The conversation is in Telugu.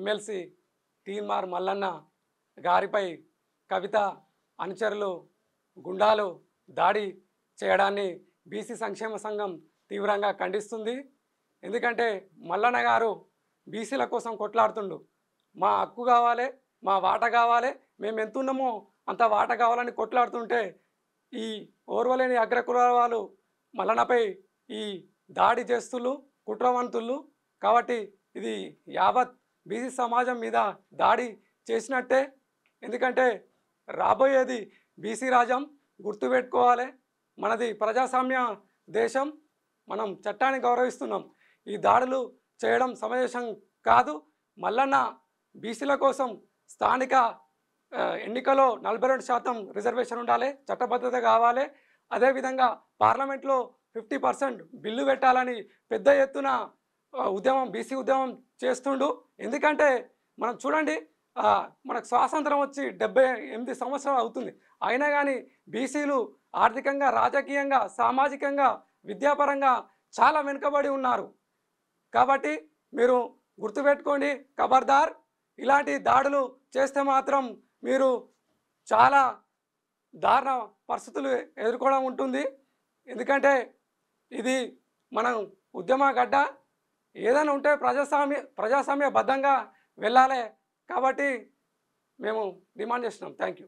ఎమ్మెల్సీ తీన్మార్ మల్లన్న గారిపై కవిత అనుచరులు గుండాలు దాడి చేయడాన్ని బీసీ సంక్షేమ సంఘం తీవ్రంగా ఖండిస్తుంది. ఎందుకంటే మల్లన్న గారు బీసీల కోసం కొట్లాడుతుండు. మా హక్కు కావాలి, మా వాటా కావాలి, మేము ఎంత ఉన్నామో అంత వాటా కావాలని కొట్లాడుతుంటే ఈ ఓర్వలేని అగ్రకులాల వాళ్ళు మల్లన్నపై ఈ దాడి చేస్తుళ్ళు, కుట్రవంతుళ్ళు. కాబట్టి ఇది యావత్ బీసీ సమాజం మీద దాడి చేసినట్టే. ఎందుకంటే రాబోయేది బీసీ రాజ్యం, గుర్తుపెట్టుకోవాలి. మనది ప్రజాస్వామ్య దేశం, మనం చట్టాన్ని గౌరవిస్తున్నాం. ఈ దాడులు చేయడం సమంజసం కాదు. మల్లన్న బీసీల కోసం స్థానిక ఎన్నికలో 42% రిజర్వేషన్ ఉండాలి, చట్టబద్ధత కావాలి. అదేవిధంగా పార్లమెంట్లో 50% బిల్లు పెట్టాలని పెద్ద ఎత్తున ఉద్యమం, బీసీ ఉద్యమం చేస్తుండు. ఎందుకంటే మనం చూడండి, మనకు స్వాతంత్రం వచ్చి 78 సంవత్సరాలు అవుతుంది. అయినా కానీ బీసీలు ఆర్థికంగా, రాజకీయంగా, సామాజికంగా, విద్యాపరంగా చాలా వెనుకబడి ఉన్నారు. కాబట్టి మీరు గుర్తుపెట్టుకోండి, ఖబర్దార్. ఇలాంటి దాడులు చేస్తే మాత్రం మీరు చాలా దారుణ పరిస్థితులు ఎదుర్కోవడం ఉంటుంది. ఎందుకంటే ఇది మనం ఉద్యమ గడ్డ. ఏదైనా ఉంటే ప్రజాస్వామ్యబద్ధంగా వెళ్ళాలి. కాబట్టి మేము డిమాండ్ చేస్తున్నాం. Thank you.